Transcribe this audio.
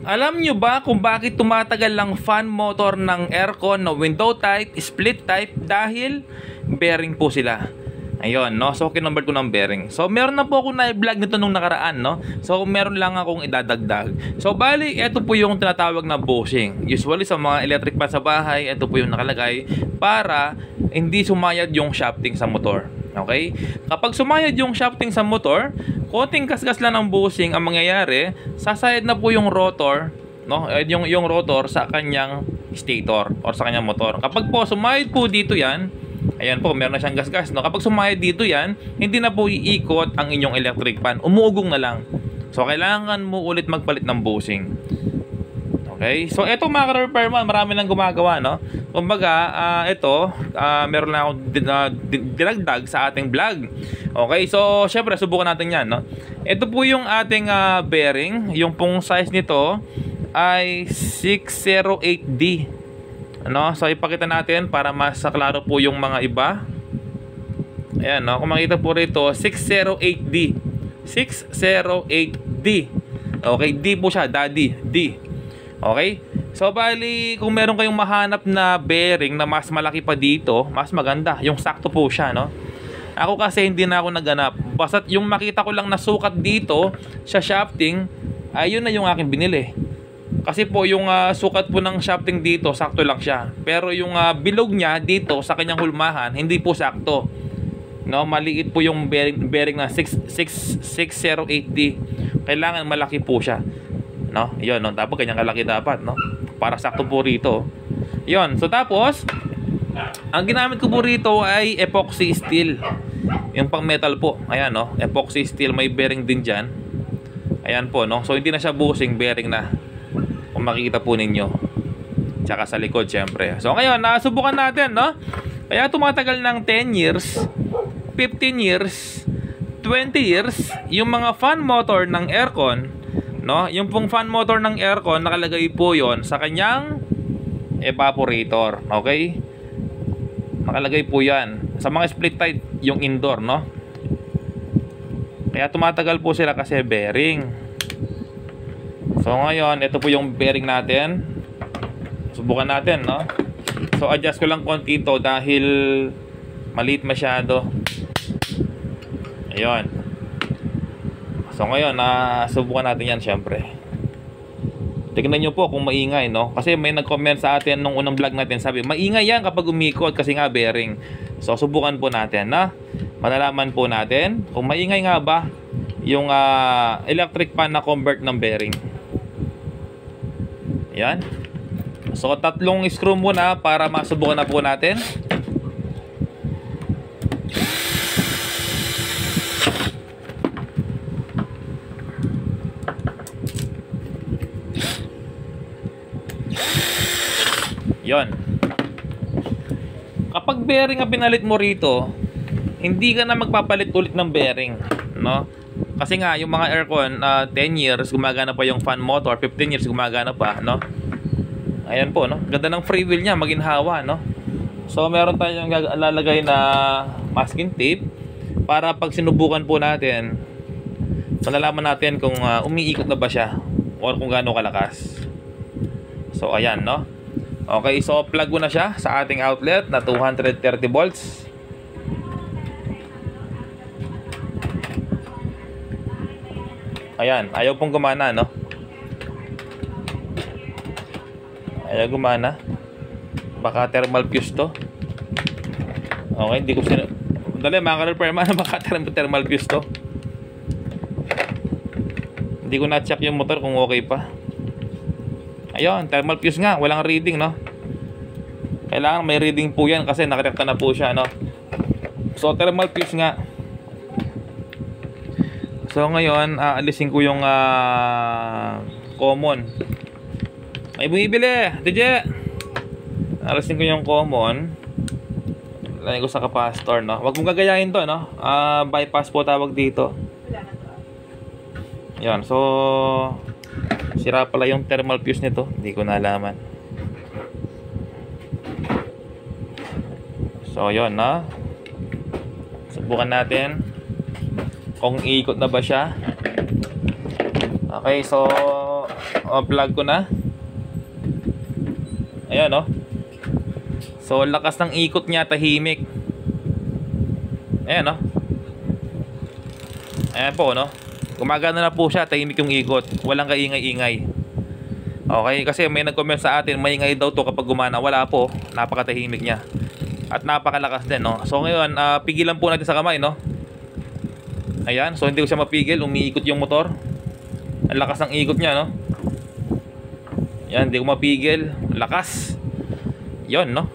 Alam nyo ba kung bakit tumatagal lang fan motor ng aircon na window type, split type? Dahil bearing po sila. Ayun, no? So, kinonvert ko ng bearing. So, meron na po ako na-vlog nito nung nakaraan, no? So, meron lang akong idadagdag. So, bali, ito po yung tinatawag na bushing. Usually, sa mga electric fan sa bahay, ito po yung nakalagay para hindi sumayad yung shafting sa motor. Okay? Kapag sumayad yung shafting sa motor, konting kasgas lang ng bushing ang mangyayari, sasayad na po yung rotor, no? Yung rotor sa kanyang stator or sa kanyang motor. Kapag po sumayad po dito yan, ayan po, meron na siyang gasgas, no? Kapag sumayad dito yan, hindi na po iikot ang inyong electric fan. Umuugong na lang. So, kailangan mo ulit magpalit ng bushing. Okay? So, ito mga ka-repairman, marami nang gumagawa, no? Kumbaga, meron na akong dinagdag sa ating vlog. Okay? So, syempre, subukan natin yan, no? Ito po yung ating bearing. Yung pong size nito ay 608D. Ano? So, ipakita natin para mas klaro po yung mga iba. Ayan, no? Kung makita po rito, 608D. 608D. Okay? D po siya, daddy. D. Okay? So, bali, kung meron kayong mahanap na bearing na mas malaki pa dito, mas maganda. Yung sakto po siya, no? Ako kasi hindi na ako naganap. Basta't yung makita ko lang na sukat dito sa shafting, ayun na yung aking binili. Kasi po, yung sukat po ng shafting dito, sakto lang siya. Pero yung bilog niya dito sa kanyang hulmahan, hindi po sakto. No? Maliit po yung bearing na 608D. Kailangan malaki po siya. No? Yun, no? Tapos kanyang kalaki dapat, no? Para sakto po rito. Yun. So, tapos, ang ginamit ko po rito ay epoxy steel. Yung pang metal po. Ayan, no? Epoxy steel. May bearing din dyan. Ayan po, no? So, hindi na siya bushing. Bearing na. Kung makikita po ninyo. Tsaka sa likod, syempre. So, ngayon, nasubukan natin, no? Kaya tumatagal ng 10 years, 15 years, 20 years, yung mga fan motor ng aircon, no? Yung pong fan motor ng aircon, nakalagay po yon sa kanyang evaporator. Okay? Nakalagay po yan. Sa mga split type, yung indoor, no? Kaya tumatagal po sila kasi bearing. So ngayon, ito po yung bearing natin. Subukan natin, no? So adjust ko lang konti ito dahil maliit masyado. Ayun. So ngayon, subukan natin yan syempre. Tignan nyo po kung maingay, no? Kasi may nag-comment sa atin nung unang vlog natin. Sabi, maingay yan kapag umikot kasi nga bearing. So subukan po natin, na malalaman po natin kung maingay nga ba yung electric fan na convert ng bearing. Yan. So 3 screw muna para masubukan na po natin. Yon. Kapag bearing ang pinalit mo rito, hindi ka na magpapalit ulit ng bearing, no? Kasi nga yung mga aircon 10 years gumagana pa yung fan motor, 15 years gumagana pa, no? Ayan po, no? Ganda ng free wheel niya, maginhawa, no? So meron tayong lalagay na masking tape para pag sinubukan po natin, malalaman natin kung umiikot na ba siya or kung gaano kalakas. So ayan, no? Okay, so plug ko na siya sa ating outlet na 230 volts. Ayan, ayaw pong gumana, no? Ayaw gumana. Baka thermal fuse to. Okay, hindi ko dali, mga ka-repairman, baka thermal fuse to. Hindi ko na-check yung motor kung okay pa. Ayun, thermal fuse nga, walang reading, no? Kailangan may reading po yan kasi nakarekta na po siya, no? So, thermal fuse nga. So, ngayon, alisin ko yung common. May bumibili, DJ! Alisin ko yung common. Lagay ko sa capacitor, no? Huwag mong gagayahin to, no? Bypass po tawag dito. Yan, so sira pala yung thermal fuse nito. Hindi ko nalaman. So, yun, no? Subukan natin kung iikot na ba siya. Okay, so plug ko na. Ayan, no? So, lakas ng ikot niya, tahimik. Ayan, no? Ayan po, no? Gumagana na po siya, tahimik yung ikot. Walang kaingay-ingay. Okay, kasi may nag-comment sa atin, maingay daw to kapag gumana. Wala po, napakatahimik niya. At napakalakas din, no? So, ngayon, pigilan po natin sa kamay, no? Ayan, so hindi ko siya mapigil, umiikot yung motor. Ang lakas ng ikot niya, no? Yan, hindi ko mapigil. Lakas. Yon, no?